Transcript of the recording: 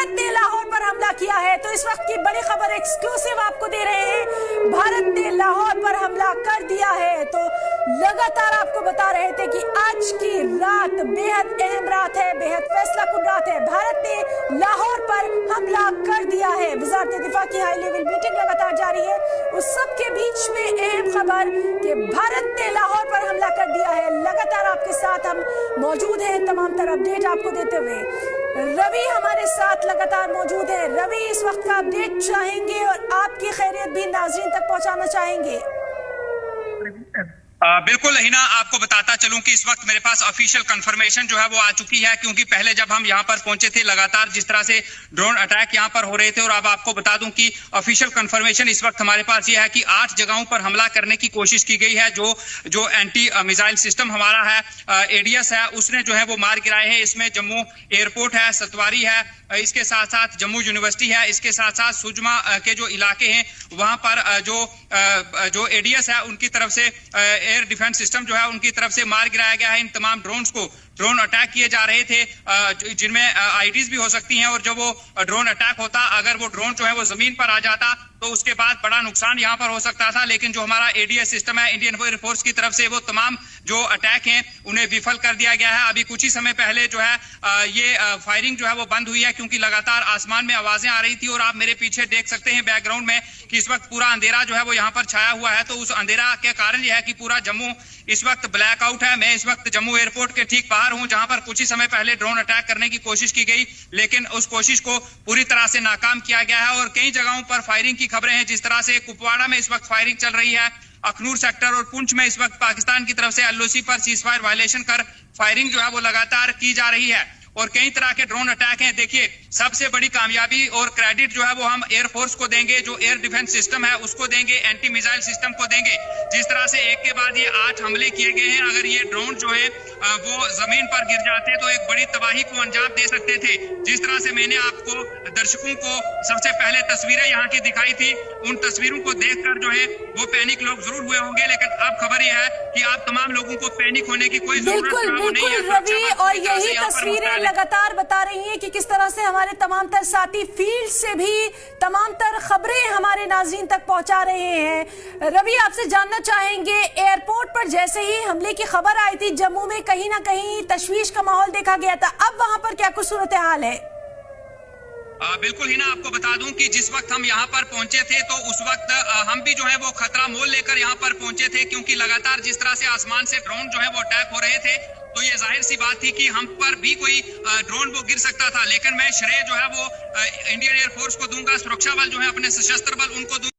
भारत ने लाहौर पर हमला किया है। तो इस वक्त की बड़ी खबर एक्सक्लूसिव आपको दे रहे हैं, भारत ने लाहौर पर हमला कर दिया है। तो लगातार आपको बता रहे थे कि आज की रात बेहद अहम रात है, बेहद फैसलाकुन रात है। भारत ने लाहौर पर हमला कर दिया है। वज़ारत दिफा की हाई लेवल मीटिंग लगातार जारी है। उस सब के बीच में अहम खबर कि भारत ने लाहौर पर हमला कर दिया है। लगातार आपके साथ हम मौजूद हैं, तमाम तरह अपडेट आपको देते हुए। रवि हमारे साथ लगातार मौजूद है। रवि, इस वक्त का अपडेट चाहेंगे और आपकी खैरियत भी नाज़रीन तक पहुंचाना चाहेंगे। बिल्कुल हिना, आपको बताता चलूं कि इस वक्त मेरे पास ऑफिशियल कंफर्मेशन जो है वो आ चुकी है, क्योंकि पहले जब हम यहां पर पहुंचे थे लगातार जिस तरह से ड्रोन अटैक यहां पर हो रहे थे, और अब आपको बता दूं कि ऑफिशियल कंफर्मेशन इस वक्त हमारे पास ये है कि 8 जगहों पर हमला करने की कोशिश की गई है। जो एंटी मिसाइल सिस्टम हमारा है, एडीएस है, उसने जो है वो मार गिराए हैं। इसमें जम्मू एयरपोर्ट है, सतवारी है, इसके साथ साथ जम्मू यूनिवर्सिटी है, इसके साथ साथ सुजमा के जो इलाके हैं वहां पर जो एडीएस है उनकी तरफ से एयर डिफेंस सिस्टम जो है उनकी तरफ से मार गिराया गया है। इन तमाम ड्रोन्स को ड्रोन अटैक किए जा रहे थे जिनमें आईडीज भी हो सकती हैं, और जब वो ड्रोन अटैक होता, अगर वो ड्रोन जो है वो जमीन पर आ जाता तो उसके बाद बड़ा नुकसान यहां पर हो सकता था। लेकिन जो हमारा एडीएस सिस्टम है इंडियन एयरफोर्स की तरफ से, वो तमाम जो अटैक हैं उन्हें विफल कर दिया गया है। अभी कुछ ही समय पहले जो है ये फायरिंग जो है वो बंद हुई है, क्योंकि लगातार आसमान में आवाजें आ रही थी। और आप मेरे पीछे देख सकते हैं बैकग्राउंड में कि इस वक्त पूरा अंधेरा जो है वो यहाँ पर छाया हुआ है। तो उस अंधेरा के कारण यह है कि पूरा जम्मू इस वक्त ब्लैक आउट है। मैं इस वक्त जम्मू एयरपोर्ट के ठीक बाहर हूं, जहां पर कुछ ही समय पहले ड्रोन अटैक करने की कोशिश की गई, लेकिन उस कोशिश को पूरी तरह से नाकाम किया गया है। और कई जगहों पर फायरिंग की खबरें हैं, जिस तरह से कुपवाड़ा में इस वक्त फायरिंग चल रही है, अखनूर सेक्टर और पुंछ में इस वक्त पाकिस्तान की तरफ से एलओसी पर सीजफायर वायलेशन कर फायरिंग जो है वो लगातार की जा रही है। और कई तरह के ड्रोन अटैक हैं। देखिए, सबसे बड़ी कामयाबी और क्रेडिट जो है वो हम एयरफोर्स को देंगे, जो एयर डिफेंस सिस्टम है उसको देंगे, एंटी मिसाइल सिस्टम को देंगे। जिस तरह से एक के बाद ये 8 हमले किए गए हैं, अगर ये ड्रोन जो है वो जमीन पर गिर जाते तो एक बड़ी तबाही को अंजाम दे सकते थे। जिस तरह से मैंने आपको दर्शकों को सबसे पहले तस्वीरें यहाँ की दिखाई थी, उन तस्वीरों को देखकर जो है वो पैनिक लोग जरूर हुए होंगे, लेकिन अब खबर यह है कि आप तमाम लोगों को पैनिक होने की कोई जरूरत नहीं है। रवि, और यही तस्वीरें लगातार बता रही हैं कि किस तरह से हमारे तमाम तर साथी फील्ड से भी तमाम तर खबरें हमारे नाज़रीन तक पहुंचा रहे हैं। रवि, आपसे जानना चाहेंगे, एयरपोर्ट पर जैसे ही हमले की खबर आई थी जम्मू में कहीं ना कहीं तशवीश का माहौल देखा गया था, अब वहां पर क्या कुछ सूरत हाल है? बिल्कुल ही ना, आपको बता दूं कि जिस वक्त हम यहाँ पर पहुंचे थे तो उस वक्त हम भी जो है वो खतरा मोल लेकर यहाँ पर पहुंचे थे, क्योंकि लगातार जिस तरह से आसमान से ड्रोन जो है वो अटैक हो रहे थे, तो ये जाहिर सी बात थी कि हम पर भी कोई ड्रोन वो गिर सकता था। लेकिन मैं श्रेय जो है वो इंडियन एयरफोर्स को दूंगा, सुरक्षा बल जो है अपने सशस्त्र बल उनको दूंगा।